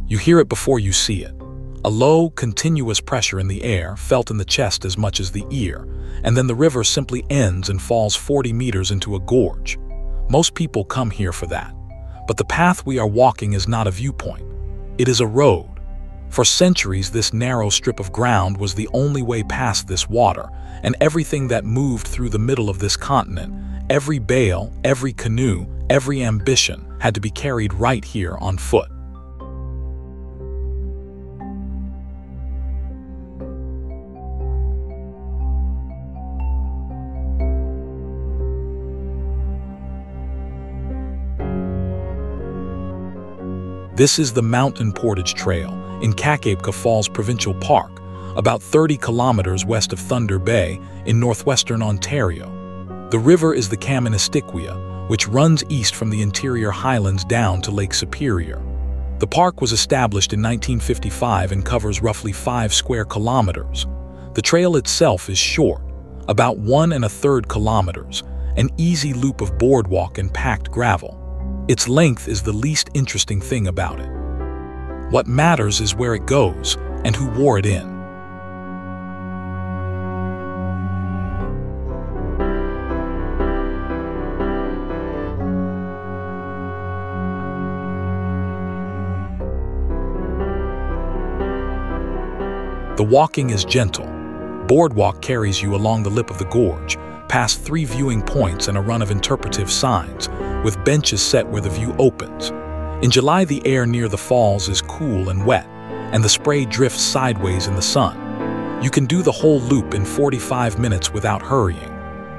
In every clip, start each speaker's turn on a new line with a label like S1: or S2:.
S1: You hear it before you see it. A low, continuous pressure in the air, felt in the chest as much as the ear, and then the river simply ends and falls 40 meters into a gorge. Most people come here for that. But the path we are walking is not a viewpoint. It is a road. For centuries, this narrow strip of ground was the only way past this water, and everything that moved through the middle of this continent, every bale, every canoe, every ambition, had to be carried right here on foot. This is the Mountain Portage Trail in Kakabeka Falls Provincial Park, about 30 kilometers west of Thunder Bay in northwestern Ontario. The river is the Kaministiquia, which runs east from the interior highlands down to Lake Superior. The park was established in 1955 and covers roughly 5 square kilometers. The trail itself is short, about 1 1/3 kilometers, an easy loop of boardwalk and packed gravel. Its length is the least interesting thing about it. What matters is where it goes and who wore it in. The walking is gentle. Boardwalk carries you along the lip of the gorge, past 3 viewing points and a run of interpretive signs, with benches set where the view opens. In July, the air near the falls is cool and wet, and the spray drifts sideways in the sun. You can do the whole loop in 45 minutes without hurrying.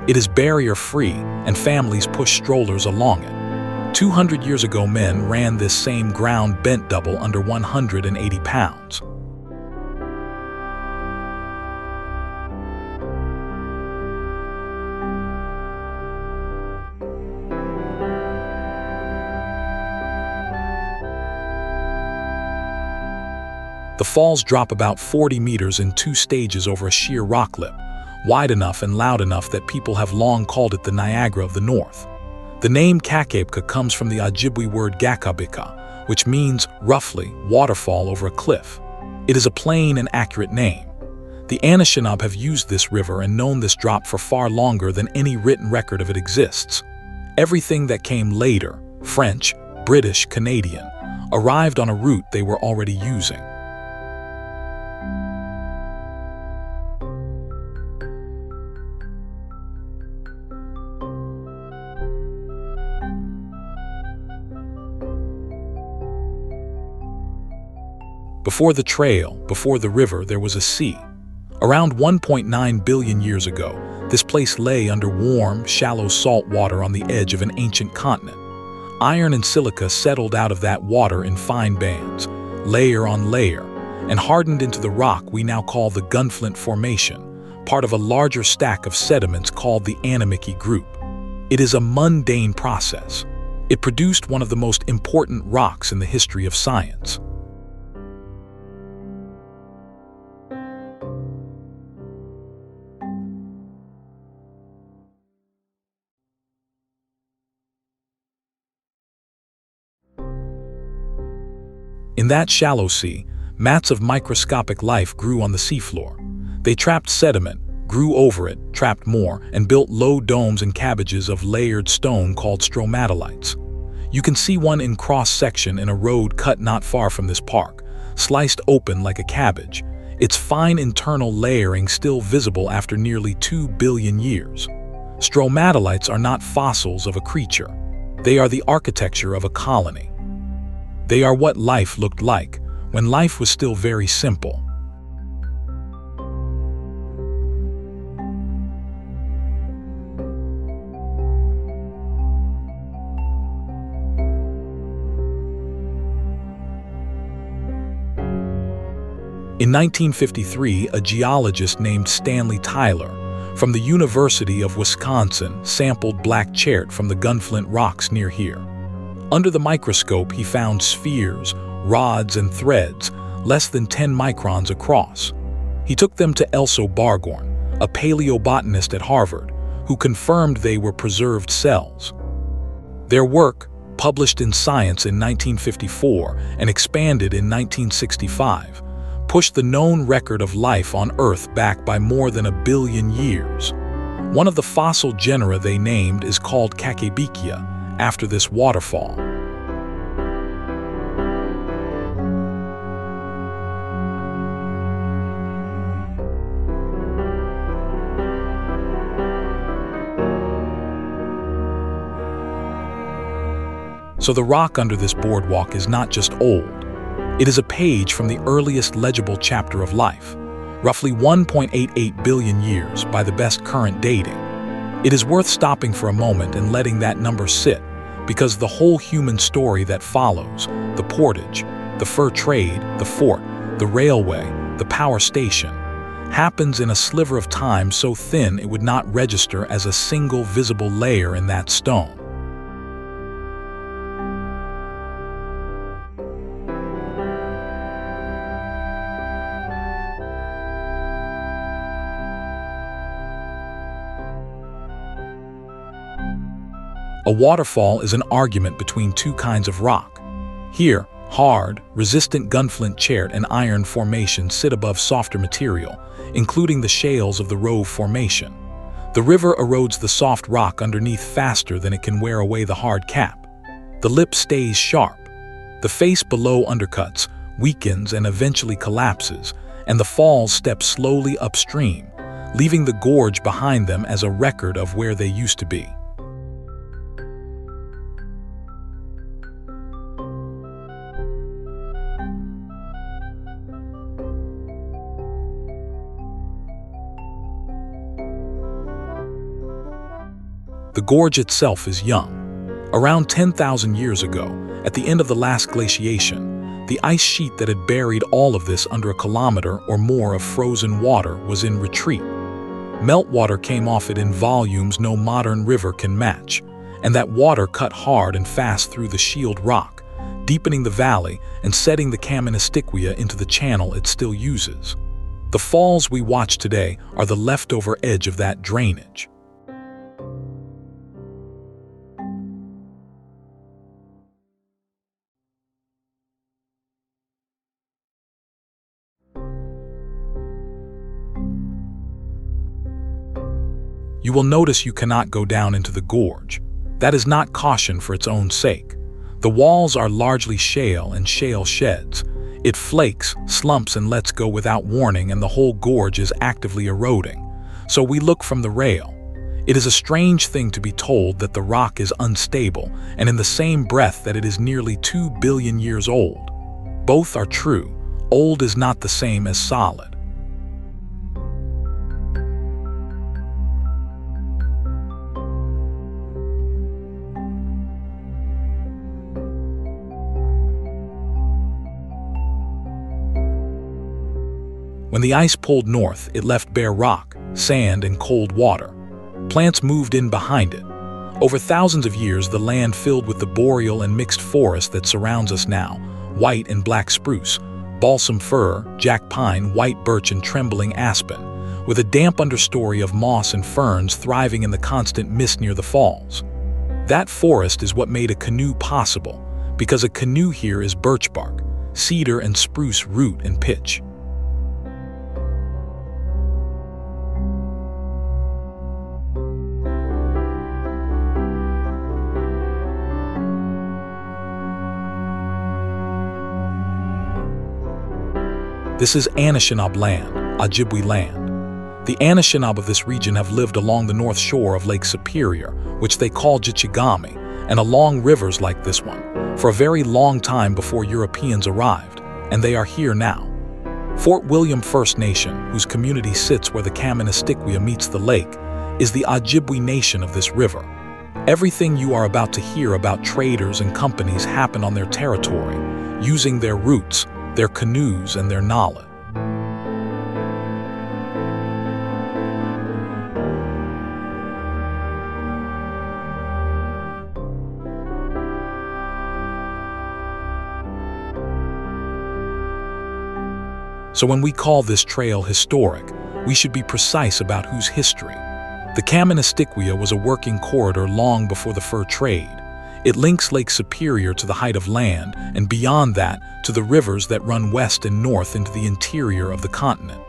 S1: It is barrier-free, and families push strollers along it. 200 years ago, men ran this same ground bent double under 180 pounds. The falls drop about 40 meters in 2 stages over a sheer rock lip, wide enough and loud enough that people have long called it the Niagara of the North. The name Kakabeka comes from the Ojibwe word Kakabeka, which means, roughly, waterfall over a cliff. It is a plain and accurate name. The Anishinaabe have used this river and known this drop for far longer than any written record of it exists. Everything that came later, French, British, Canadian, arrived on a route they were already using. Before the trail, before the river, there was a sea. Around 1.9 billion years ago, this place lay under warm, shallow salt water on the edge of an ancient continent. Iron and silica settled out of that water in fine bands, layer on layer, and hardened into the rock we now call the Gunflint Formation, part of a larger stack of sediments called the Animikie Group. It is a mundane process. It produced one of the most important rocks in the history of science. In that shallow sea, mats of microscopic life grew on the seafloor. They trapped sediment, grew over it, trapped more, and built low domes and cabbages of layered stone called stromatolites. You can see one in cross-section in a road cut not far from this park, sliced open like a cabbage, its fine internal layering still visible after nearly 2 billion years. Stromatolites are not fossils of a creature. They are the architecture of a colony. They are what life looked like, when life was still very simple. In 1953, a geologist named Stanley Tyler from the University of Wisconsin sampled black chert from the Gunflint rocks near here. Under the microscope, he found spheres, rods, and threads less than 10 microns across. He took them to Elso Bargorn, a paleobotanist at Harvard, who confirmed they were preserved cells. Their work, published in Science in 1954 and expanded in 1965, pushed the known record of life on Earth back by more than 1 billion years. One of the fossil genera they named is called Kakabeka, after this waterfall. So the rock under this boardwalk is not just old. It is a page from the earliest legible chapter of life, roughly 1.88 billion years by the best current dating. It is worth stopping for a moment and letting that number sit, because the whole human story that follows, the portage, the fur trade, the fort, the railway, the power station, happens in a sliver of time so thin it would not register as a single visible layer in that stone. A waterfall is an argument between two kinds of rock. Here, hard, resistant gunflint chert and iron formations sit above softer material, including the shales of the Rove Formation. The river erodes the soft rock underneath faster than it can wear away the hard cap. The lip stays sharp. The face below undercuts, weakens, and eventually collapses, and the falls step slowly upstream, leaving the gorge behind them as a record of where they used to be. The gorge itself is young. Around 10,000 years ago, at the end of the last glaciation, the ice sheet that had buried all of this under 1 kilometer or more of frozen water was in retreat. Meltwater came off it in volumes no modern river can match, and that water cut hard and fast through the shield rock, deepening the valley and setting the Kaministiquia into the channel it still uses. The falls we watch today are the leftover edge of that drainage. You will notice you cannot go down into the gorge. That is not caution for its own sake. The walls are largely shale and shale sheds. It flakes, slumps, and lets go without warning, and the whole gorge is actively eroding. So we look from the rail. It is a strange thing to be told that the rock is unstable, and in the same breath that it is nearly 2 billion years old. Both are true. Old is not the same as solid. When the ice pulled north, it left bare rock, sand, and cold water. Plants moved in behind it. Over thousands of years, the land filled with the boreal and mixed forest that surrounds us now, white and black spruce, balsam fir, jack pine, white birch, and trembling aspen, with a damp understory of moss and ferns thriving in the constant mist near the falls. That forest is what made a canoe possible, because a canoe here is birch bark, cedar and spruce root and pitch. This is Anishinaabe land, Ojibwe land. The Anishinaabe of this region have lived along the north shore of Lake Superior, which they call Gichigami, and along rivers like this one, for a very long time before Europeans arrived, and they are here now. Fort William First Nation, whose community sits where the Kaministiquia meets the lake, is the Ojibwe nation of this river. Everything you are about to hear about traders and companies happened on their territory, using their roots, their canoes, and their knowledge. So when we call this trail historic, we should be precise about whose history. The Kaministiquia was a working corridor long before the fur trade. It links Lake Superior to the height of land, and beyond that, to the rivers that run west and north into the interior of the continent.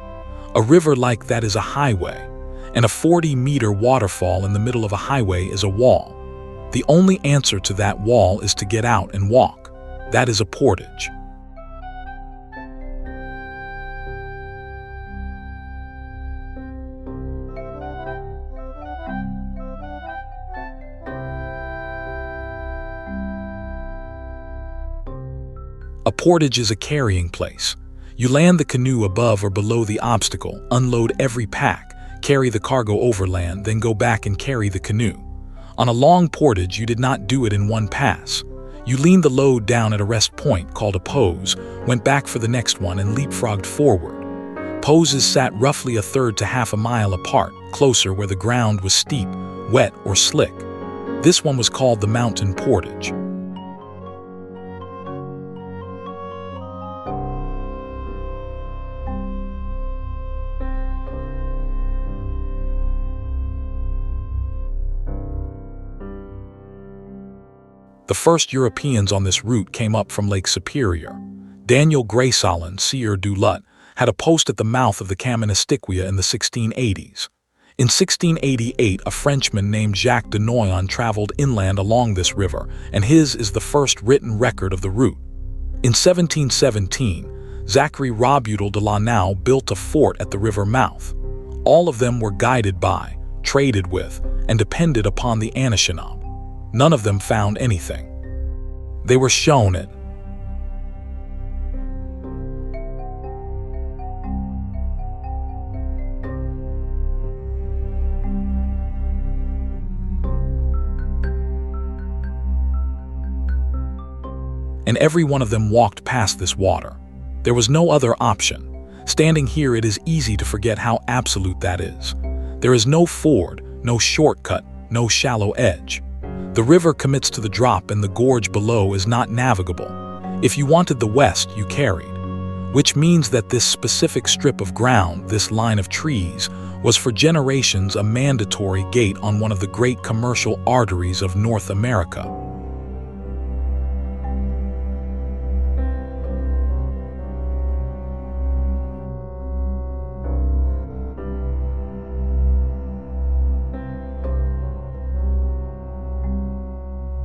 S1: A river like that is a highway, and a 40-meter waterfall in the middle of a highway is a wall. The only answer to that wall is to get out and walk. That is a portage. A portage is a carrying place. You land the canoe above or below the obstacle, unload every pack, carry the cargo overland, then go back and carry the canoe. On a long portage, you did not do it in one pass. You leaned the load down at a rest point called a pose, went back for the next one, and leapfrogged forward. Poses sat roughly a third to half a mile apart, closer where the ground was steep, wet, or slick. This one was called the Mountain Portage. The first Europeans on this route came up from Lake Superior. Daniel Graysolon, Sieur du Lut, had a post at the mouth of the Kaministiquia in the 1680s. In 1688, a Frenchman named Jacques de Noyon traveled inland along this river, and his is the first written record of the route. In 1717, Zachary Robutel de Lanau built a fort at the river mouth. All of them were guided by, traded with, and depended upon the Anishinaabe. None of them found anything. They were shown it. And every one of them walked past this water. There was no other option. Standing here, it is easy to forget how absolute that is. There is no ford, no shortcut, no shallow edge. The river commits to the drop, and the gorge below is not navigable. If you wanted the west, you carried. Which means that this specific strip of ground, this line of trees, was for generations a mandatory gate on one of the great commercial arteries of North America.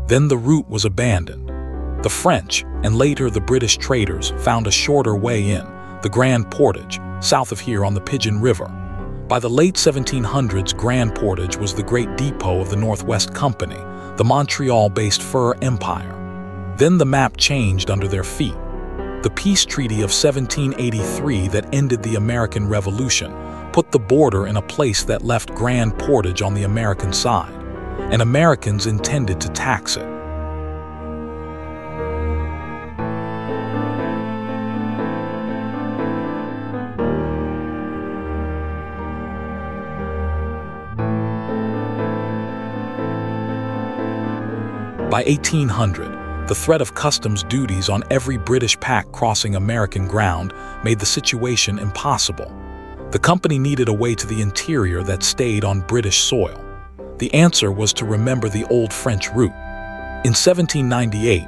S1: Then the route was abandoned. The French, and later the British traders, found a shorter way in, the Grand Portage, south of here on the Pigeon River. By the late 1700s, Grand Portage was the great depot of the Northwest Company, the Montreal-based fur empire. Then the map changed under their feet. The peace treaty of 1783 that ended the American Revolution put the border in a place that left Grand Portage on the American side, and Americans intended to tax it. By 1800, the threat of customs duties on every British pack crossing American ground made the situation impossible. The company needed a way to the interior that stayed on British soil. The answer was to remember the old French route. In 1798,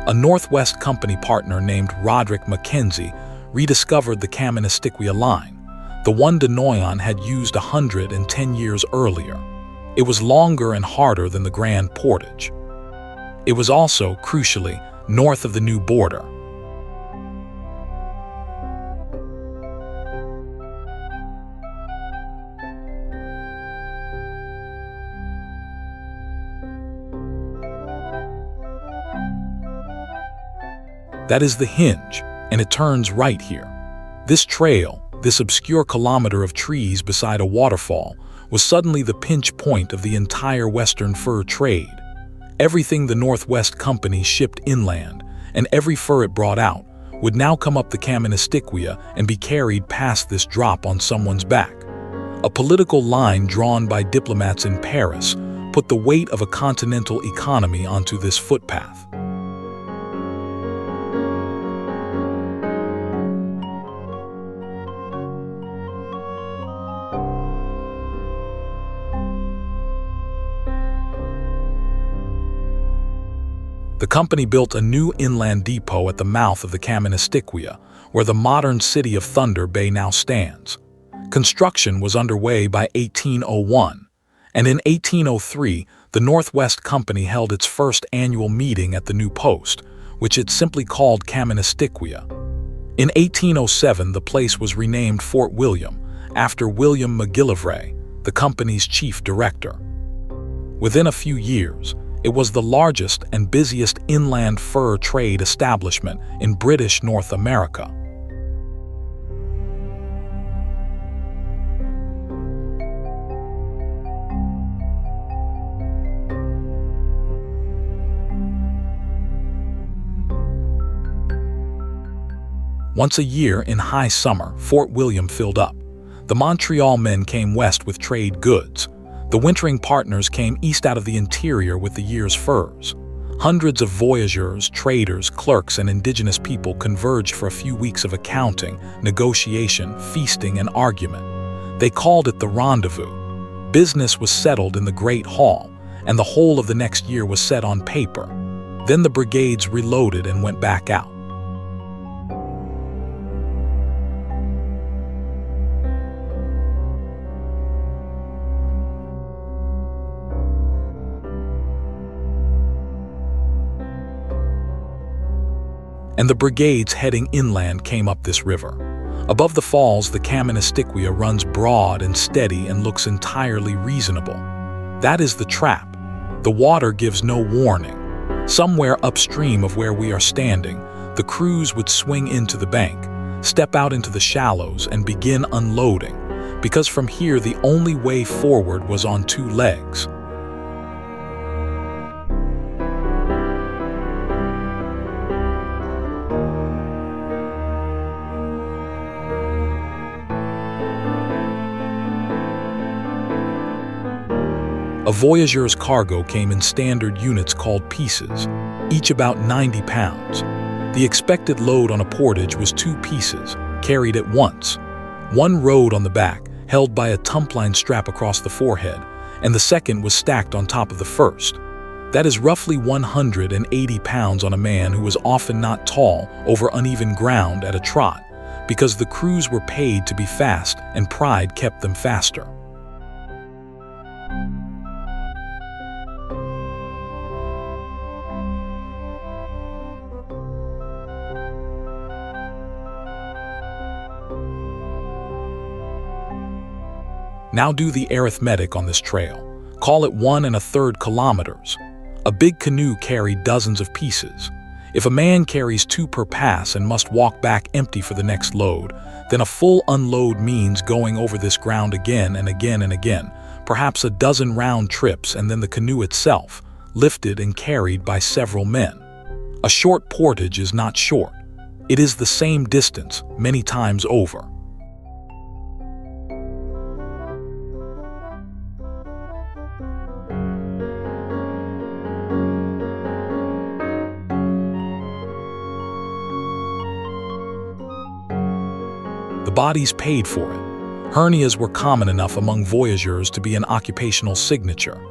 S1: a Northwest Company partner named Roderick Mackenzie rediscovered the Kaministiquia line, the one de Noyon had used 110 years earlier. It was longer and harder than the Grand Portage. It was also, crucially, north of the new border. That is the Hinge, and it turns right here. This trail, this obscure kilometer of trees beside a waterfall, was suddenly the pinch point of the entire Western fur trade. Everything the Northwest Company shipped inland, and every fur it brought out, would now come up the Kaministiquia and be carried past this drop on someone's back. A political line drawn by diplomats in Paris put the weight of a continental economy onto this footpath. company built a new inland depot at the mouth of the Kaministiquia, where the modern city of Thunder Bay now stands. Construction was underway by 1801, and in 1803, the Northwest Company held its first annual meeting at the new post, which it simply called Kaministiquia. In 1807, the place was renamed Fort William, after William McGillivray, the company's chief director. Within a few years, it was the largest and busiest inland fur trade establishment in British North America. Once a year in high summer, Fort William filled up. The Montreal men came west with trade goods. The wintering partners came east out of the interior with the year's furs. Hundreds of voyageurs, traders, clerks, and indigenous people converged for a few weeks of accounting, negotiation, feasting, and argument. They called it the Rendezvous. Business was settled in the Great Hall, and the whole of the next year was set on paper. Then the brigades reloaded and went back out. And the brigades heading inland came up this river. Above the falls, the Kaministiquia runs broad and steady and looks entirely reasonable. That is the trap. The water gives no warning. Somewhere upstream of where we are standing, the crews would swing into the bank, step out into the shallows, and begin unloading, because from here the only way forward was on two legs. A voyageur's cargo came in standard units called pieces, each about 90 pounds. The expected load on a portage was 2 pieces, carried at once. One rode on the back, held by a tumpline strap across the forehead, and the second was stacked on top of the first. That is roughly 180 pounds on a man who was often not tall over uneven ground at a trot, because the crews were paid to be fast and pride kept them faster. Now do the arithmetic on this trail. Call it 1 1/3 kilometers. A big canoe carried dozens of pieces. If a man carries 2 per pass and must walk back empty for the next load, then a full unload means going over this ground again and again and again, perhaps a dozen round trips, and then the canoe itself, lifted and carried by several men. A short portage is not short. It is the same distance many times over. The bodies paid for it. Hernias were common enough among voyageurs to be an occupational signature.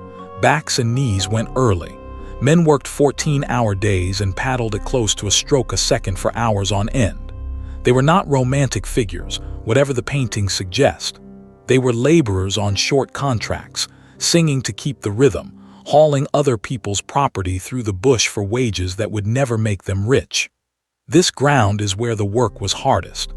S1: Backs and knees went early. Men worked 14-hour days and paddled at close to a stroke a second for hours on end. They were not romantic figures, whatever the paintings suggest. They were laborers on short contracts, singing to keep the rhythm, hauling other people's property through the bush for wages that would never make them rich. This ground is where the work was hardest.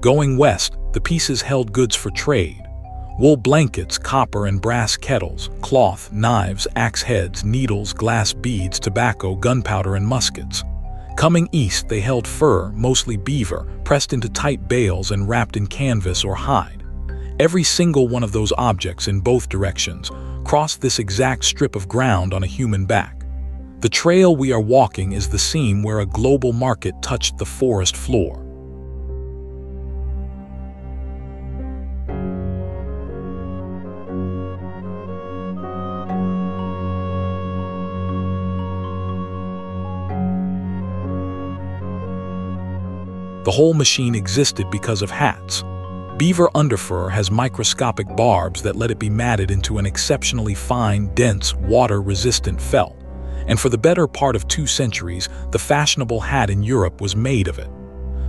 S1: Going west, the pieces held goods for trade. Wool blankets, copper and brass kettles, cloth, knives, axe heads, needles, glass beads, tobacco, gunpowder, and muskets. Coming east, they held fur, mostly beaver, pressed into tight bales and wrapped in canvas or hide. Every single one of those objects in both directions crossed this exact strip of ground on a human back. The trail we are walking is the seam where a global market touched the forest floor. The whole machine existed because of hats. Beaver underfur has microscopic barbs that let it be matted into an exceptionally fine, dense, water-resistant felt, and for the better part of 2 centuries, the fashionable hat in Europe was made of it.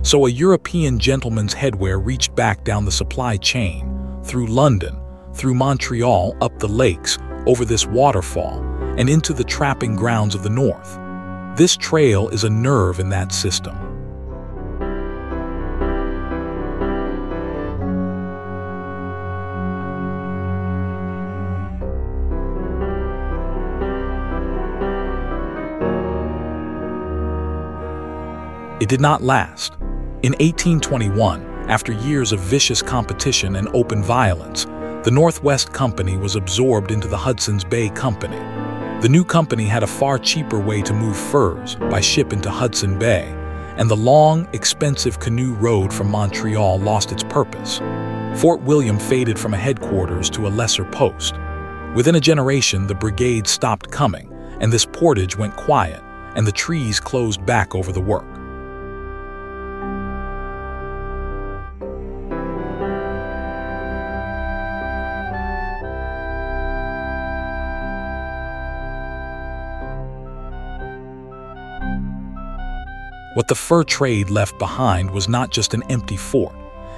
S1: So a European gentleman's headwear reached back down the supply chain, through London, through Montreal, up the lakes, over this waterfall, and into the trapping grounds of the north. This trail is a nerve in that system. It did not last. In 1821, after years of vicious competition and open violence, the Northwest Company was absorbed into the Hudson's Bay Company. The new company had a far cheaper way to move furs, by ship into Hudson Bay, and the long, expensive canoe road from Montreal lost its purpose. Fort William faded from a headquarters to a lesser post. Within a generation, the brigade stopped coming, and this portage went quiet, and the trees closed back over the work. What the fur trade left behind was not just an empty fort.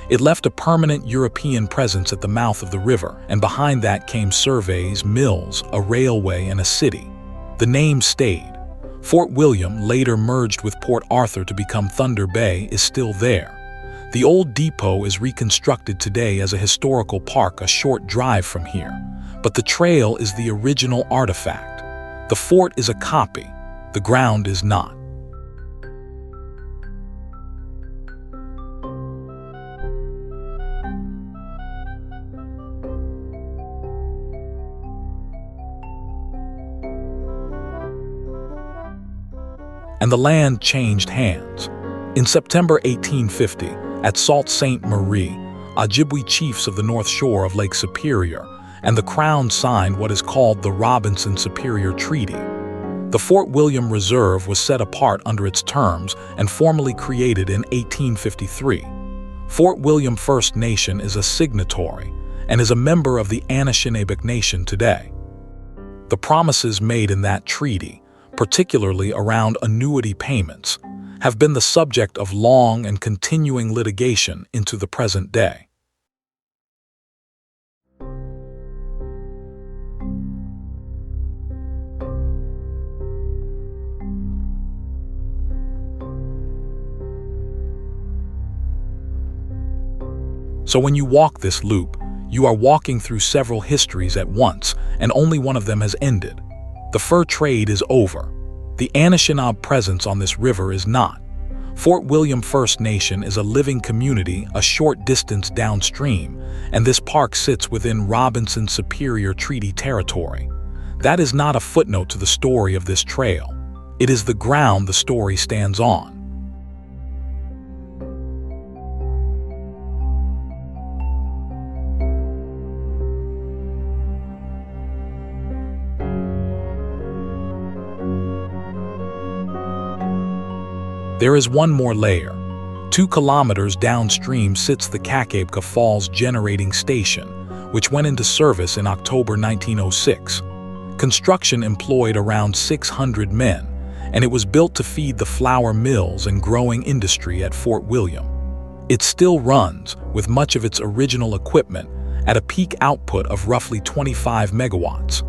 S1: It left a permanent European presence at the mouth of the river, and behind that came surveys, mills, a railway, and a city. The name stayed. Fort William, later merged with Port Arthur to become Thunder Bay, is still there. The old depot is reconstructed today as a historical park a short drive from here, but the trail is the original artifact. The fort is a copy, the ground is not. And the land changed hands. In September 1850, at Sault Ste. Marie, Ojibwe chiefs of the north shore of Lake Superior, and the Crown signed what is called the Robinson-Superior Treaty. The Fort William Reserve was set apart under its terms and formally created in 1853. Fort William First Nation is a signatory and is a member of the Anishinaabe Nation today. The promises made in that treaty, particularly around annuity payments, have been the subject of long and continuing litigation into the present day. So when you walk this loop, you are walking through several histories at once, and only one of them has ended. The fur trade is over. The Anishinaabe presence on this river is not. Fort William First Nation is a living community a short distance downstream, and this park sits within Robinson Superior Treaty territory. That is not a footnote to the story of this trail. It is the ground the story stands on. There is one more layer. 2 kilometers downstream sits the Kakabeka Falls Generating Station, which went into service in October 1906. Construction employed around 600 men, and it was built to feed the flour mills and growing industry at Fort William. It still runs, with much of its original equipment, at a peak output of roughly 25 megawatts.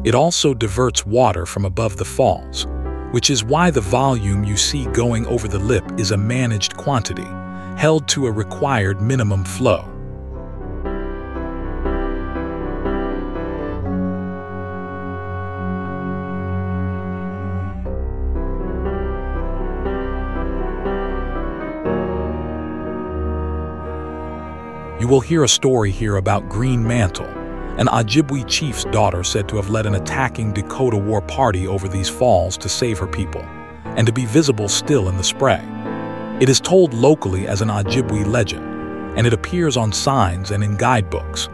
S1: It also diverts water from above the falls, which is why the volume you see going over the lip is a managed quantity, held to a required minimum flow. You will hear a story here about Green Mantle, an Ojibwe chief's daughter said to have led an attacking Dakota war party over these falls to save her people, and to be visible still in the spray. It is told locally as an Ojibwe legend, and it appears on signs and in guidebooks.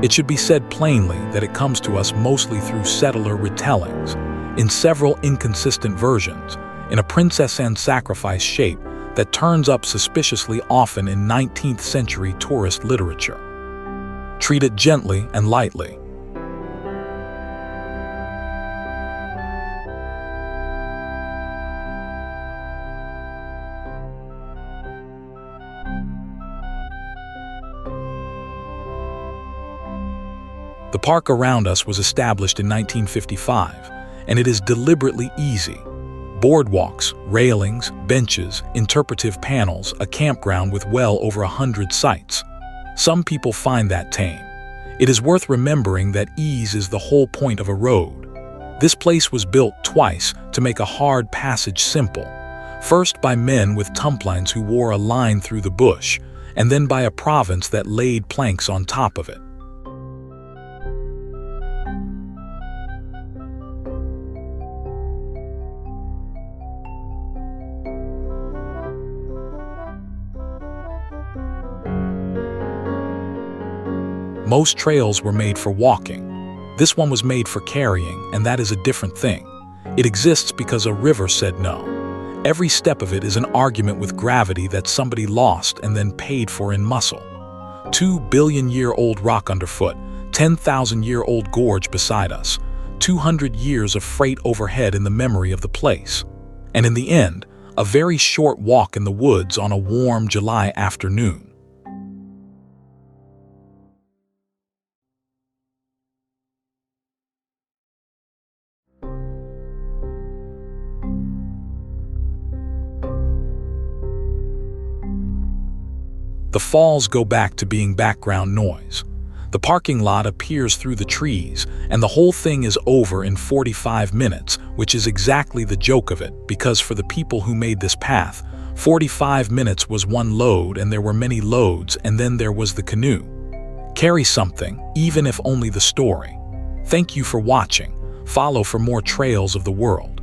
S1: It should be said plainly that it comes to us mostly through settler retellings, in several inconsistent versions, in a princess and sacrifice shape that turns up suspiciously often in 19th century tourist literature. Treat it gently and lightly. The park around us was established in 1955, and it is deliberately easy. Boardwalks, railings, benches, interpretive panels, a campground with well over 100 sites. Some people find that tame. It is worth remembering that ease is the whole point of a road. This place was built twice to make a hard passage simple. First by men with tumplines who wore a line through the bush, and then by a province that laid planks on top of it. Most trails were made for walking. This one was made for carrying, and that is a different thing. It exists because a river said no. Every step of it is an argument with gravity that somebody lost and then paid for in muscle. 2-billion-year-old rock underfoot, 10,000-year-old gorge beside us, 200 years of freight overhead in the memory of the place. And in the end, a very short walk in the woods on a warm July afternoon. The falls go back to being background noise. The parking lot appears through the trees, and the whole thing is over in 45 minutes, which is exactly the joke of it, because for the people who made this path, 45 minutes was one load, and there were many loads, and then there was the canoe. Carry something, even if only the story. Thank you for watching. Follow for more trails of the world.